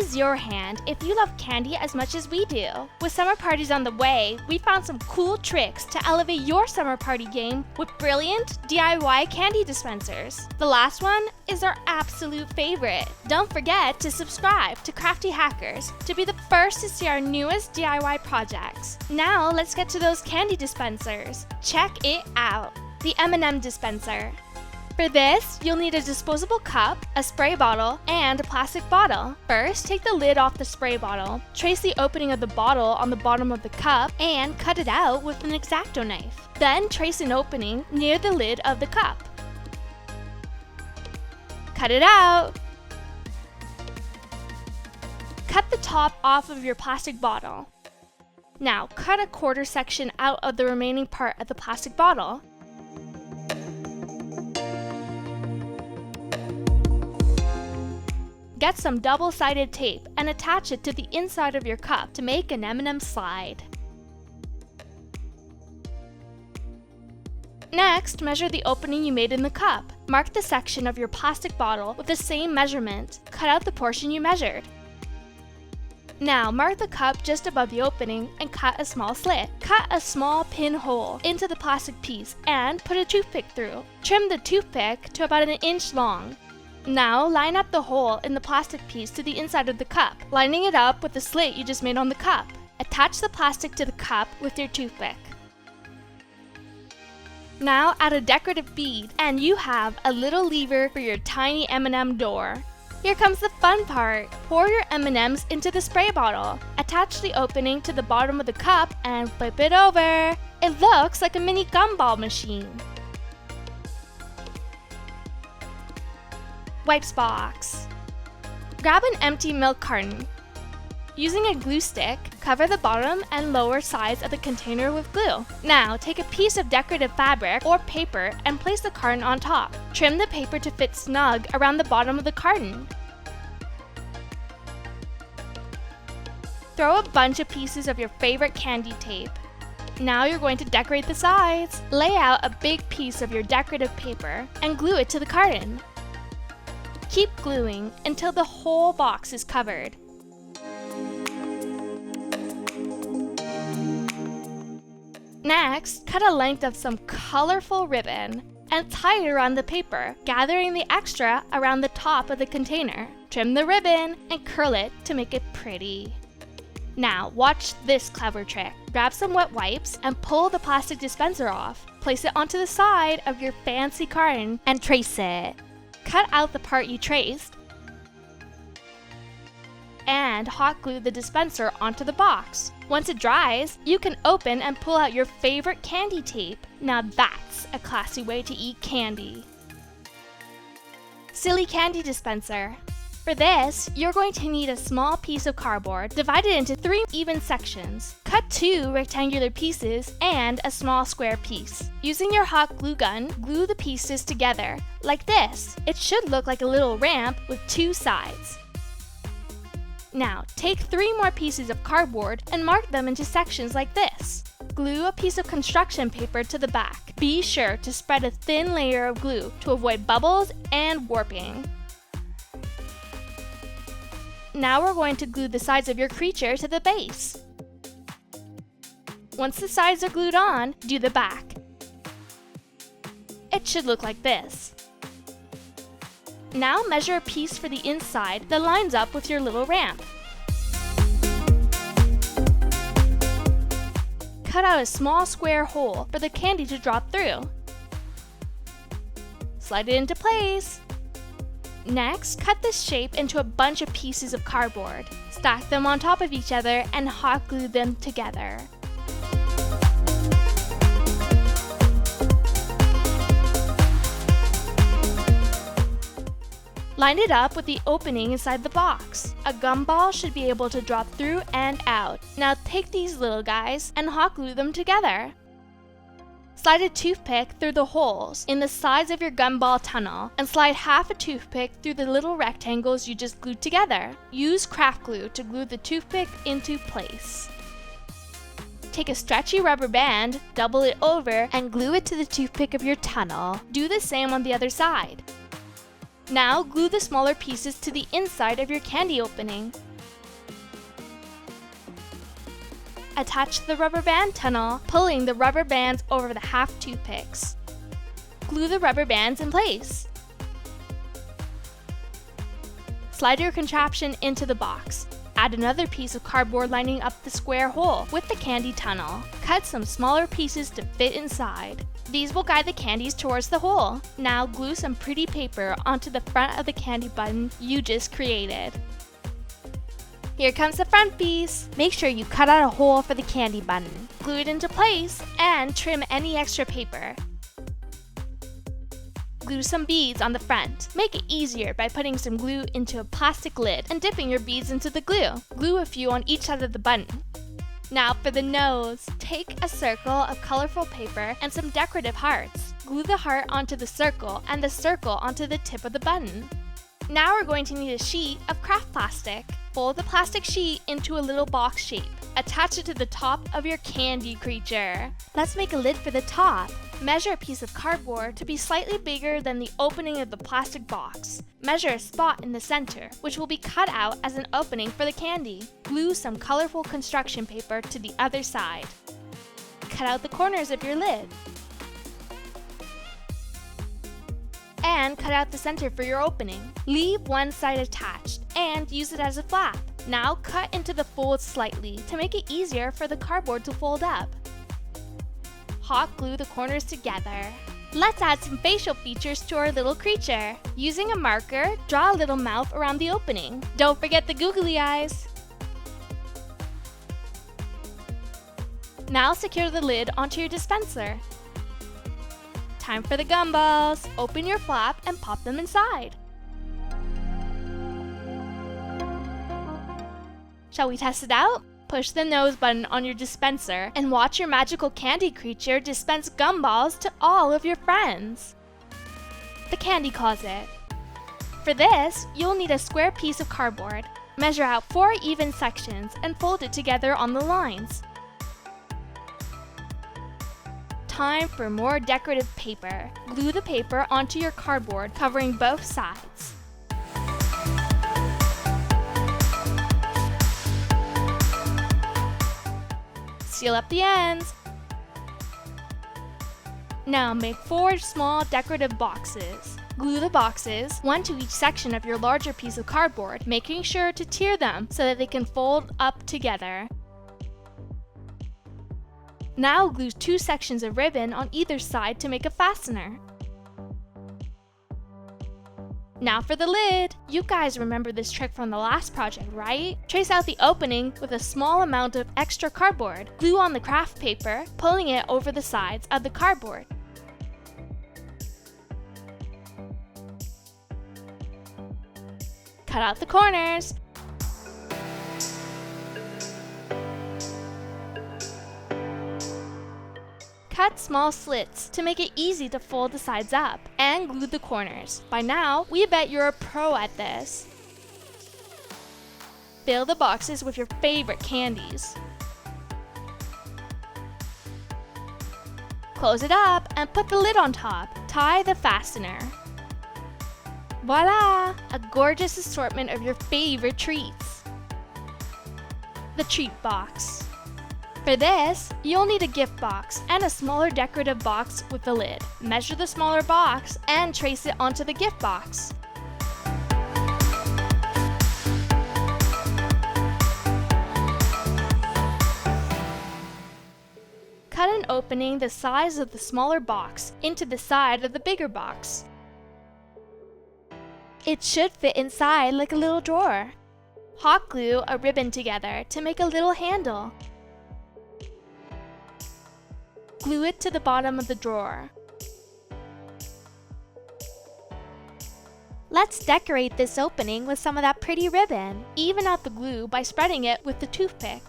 raise your hand if you love candy as much as we do. With summer parties on the way, we found some cool tricks to elevate your summer party game with brilliant DIY candy dispensers. The last one is our absolute favorite. Don't forget to subscribe to Crafty Hackers to be the first to see our newest DIY projects. Now let's get to those candy dispensers. Check it out. The M&M dispenser. For this, you'll need a disposable cup, a spray bottle, and a plastic bottle. First, take the lid off the spray bottle, trace the opening of the bottle on the bottom of the cup, and cut it out with an X-Acto knife. Then trace an opening near the lid of the cup. Cut it out! Cut the top off of your plastic bottle. Now, cut a quarter section out of the remaining part of the plastic bottle. Get some double-sided tape and attach it to the inside of your cup to make an M&M slide. Next, measure the opening you made in the cup. Mark the section of your plastic bottle with the same measurement. Cut out the portion you measured. Now, mark the cup just above the opening and cut a small slit. Cut a small pinhole into the plastic piece and put a toothpick through. Trim the toothpick to about 1 inch long. Now, line up the hole in the plastic piece to the inside of the cup, lining it up with the slit you just made on the cup. Attach the plastic to the cup with your toothpick. Now, add a decorative bead, and you have a little lever for your tiny M&M door. Here comes the fun part. Pour your M&Ms into the spray bottle. Attach the opening to the bottom of the cup and flip it over. It looks like a mini gumball machine. Wipes box. Grab an empty milk carton. Using a glue stick, cover the bottom and lower sides of the container with glue. Now, take a piece of decorative fabric or paper and place the carton on top. Trim the paper to fit snug around the bottom of the carton. Throw a bunch of pieces of your favorite candy tape. Now you're going to decorate the sides. Lay out a big piece of your decorative paper and glue it to the carton. Keep gluing until the whole box is covered. Next, cut a length of some colorful ribbon and tie it around the paper, gathering the extra around the top of the container. Trim the ribbon and curl it to make it pretty. Now, watch this clever trick. Grab some wet wipes and pull the plastic dispenser off. Place it onto the side of your fancy carton and trace it. Cut out the part you traced and hot glue the dispenser onto the box. Once it dries, you can open and pull out your favorite candy tape. Now that's a classy way to eat candy. Silly candy dispenser. For this, you're going to need a small piece of cardboard divided into 3 even sections. Cut 2 rectangular pieces and a small square piece. Using your hot glue gun, glue the pieces together, like this. It should look like a little ramp with 2 sides. Now, take 3 more pieces of cardboard and mark them into sections like this. Glue a piece of construction paper to the back. Be sure to spread a thin layer of glue to avoid bubbles and warping. Now we're going to glue the sides of your creature to the base. Once the sides are glued on, do the back. It should look like this. Now measure a piece for the inside that lines up with your little ramp. Cut out a small square hole for the candy to drop through. Slide it into place. Next, cut this shape into a bunch of pieces of cardboard. Stack them on top of each other and hot glue them together. Line it up with the opening inside the box. A gumball should be able to drop through and out. Now take these little guys and hot glue them together. Slide a toothpick through the holes in the sides of your gumball tunnel and slide half a toothpick through the little rectangles you just glued together. Use craft glue to glue the toothpick into place. Take a stretchy rubber band, double it over, and glue it to the toothpick of your tunnel. Do the same on the other side. Now glue the smaller pieces to the inside of your candy opening. Attach the rubber band tunnel, pulling the rubber bands over the half toothpicks. Glue the rubber bands in place. Slide your contraption into the box. Add another piece of cardboard lining up the square hole with the candy tunnel. Cut some smaller pieces to fit inside. These will guide the candies towards the hole. Now glue some pretty paper onto the front of the candy button you just created. Here comes the front piece. Make sure you cut out a hole for the candy button. Glue it into place and trim any extra paper. Glue some beads on the front. Make it easier by putting some glue into a plastic lid and dipping your beads into the glue. Glue a few on each side of the button. Now for the nose. Take a circle of colorful paper and some decorative hearts. Glue the heart onto the circle and the circle onto the tip of the button. Now we're going to need a sheet of craft plastic. Fold the plastic sheet into a little box shape. Attach it to the top of your candy creature. Let's make a lid for the top. Measure a piece of cardboard to be slightly bigger than the opening of the plastic box. Measure a spot in the center, which will be cut out as an opening for the candy. Glue some colorful construction paper to the other side. Cut out the corners of your lid. And cut out the center for your opening. Leave one side attached and use it as a flap. Now cut into the folds slightly to make it easier for the cardboard to fold up. Hot glue the corners together. Let's add some facial features to our little creature. Using a marker, draw a little mouth around the opening. Don't forget the googly eyes. Now secure the lid onto your dispenser. Time for the gumballs. Open your flap and pop them inside. Shall we test it out? Push the nose button on your dispenser and watch your magical candy creature dispense gumballs to all of your friends. The candy closet. For this, you'll need a square piece of cardboard. Measure out 4 even sections and fold it together on the lines. Time for more decorative paper. Glue the paper onto your cardboard, covering both sides. Seal up the ends. Now make 4 small decorative boxes. Glue the boxes, one to each section of your larger piece of cardboard, making sure to tier them so that they can fold up together. Now glue 2 sections of ribbon on either side to make a fastener. Now for the lid! You guys remember this trick from the last project, right? Trace out the opening with a small amount of extra cardboard. Glue on the craft paper, pulling it over the sides of the cardboard. Cut out the corners. Cut small slits to make it easy to fold the sides up, and glue the corners. By now, we bet you're a pro at this. Fill the boxes with your favorite candies. Close it up and put the lid on top. Tie the fastener. Voila! A gorgeous assortment of your favorite treats. The treat box. For this, you'll need a gift box and a smaller decorative box with a lid. Measure the smaller box and trace it onto the gift box. Cut an opening the size of the smaller box into the side of the bigger box. It should fit inside like a little drawer. Hot glue a ribbon together to make a little handle. Glue it to the bottom of the drawer. Let's decorate this opening with some of that pretty ribbon. Even out the glue by spreading it with the toothpick.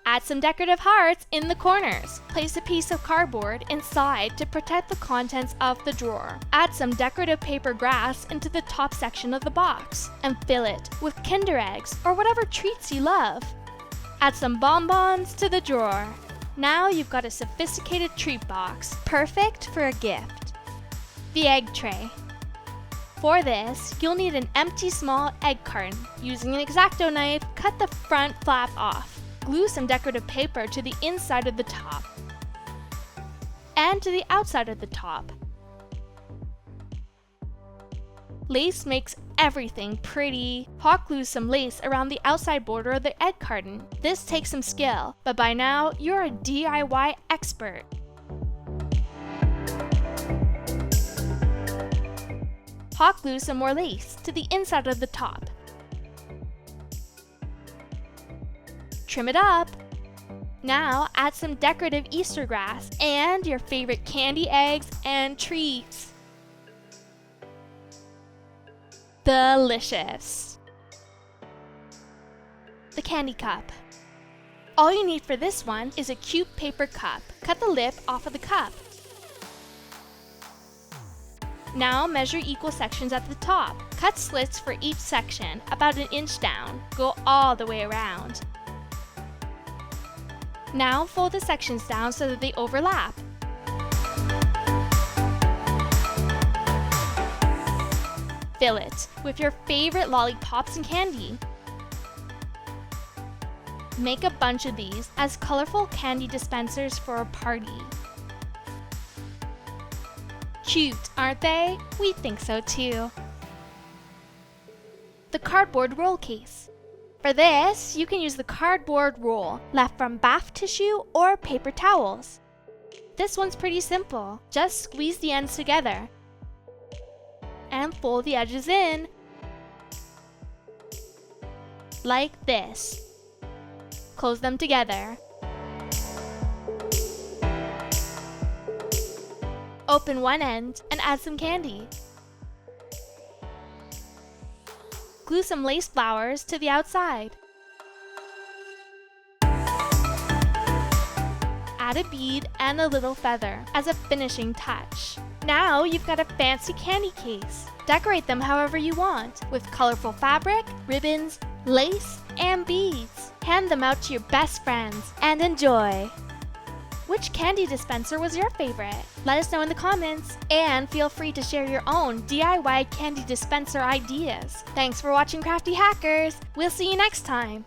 Add some decorative hearts in the corners. Place a piece of cardboard inside to protect the contents of the drawer. Add some decorative paper grass into the top section of the box and fill it with Kinder eggs or whatever treats you love. Add some bonbons to the drawer. Now you've got a sophisticated treat box, perfect for a gift. The egg tray. For this, you'll need an empty small egg carton. Using an X-Acto knife, cut the front flap off. Glue some decorative paper to the inside of the top and to the outside of the top. Lace makes everything pretty. Hot glue some lace around the outside border of the egg carton. This takes some skill, but by now you're a DIY expert. Hot glue some more lace to the inside of the top. Trim it up. Now add some decorative Easter grass and your favorite candy eggs and treats. Delicious! The candy cup. All you need for this one is a cute paper cup. Cut the lip off of the cup. Now measure equal sections at the top. Cut slits for each section, about 1 inch down. Go all the way around. Now fold the sections down so that they overlap. Fill it with your favorite lollipops and candy. Make a bunch of these as colorful candy dispensers for a party. Cute, aren't they? We think so too. The cardboard roll case. For this, you can use the cardboard roll left from bath tissue or paper towels. This one's pretty simple. Just squeeze the ends together and fold the edges in like this. Close them together. Open one end and add some candy. Glue some lace flowers to the outside. Add a bead and a little feather as a finishing touch. Now you've got a fancy candy case. Decorate them however you want, with colorful fabric, ribbons, lace, and beads. Hand them out to your best friends and enjoy! Which candy dispenser was your favorite? Let us know in the comments, and feel free to share your own DIY candy dispenser ideas. Thanks for watching, Crafty Hackers! We'll see you next time!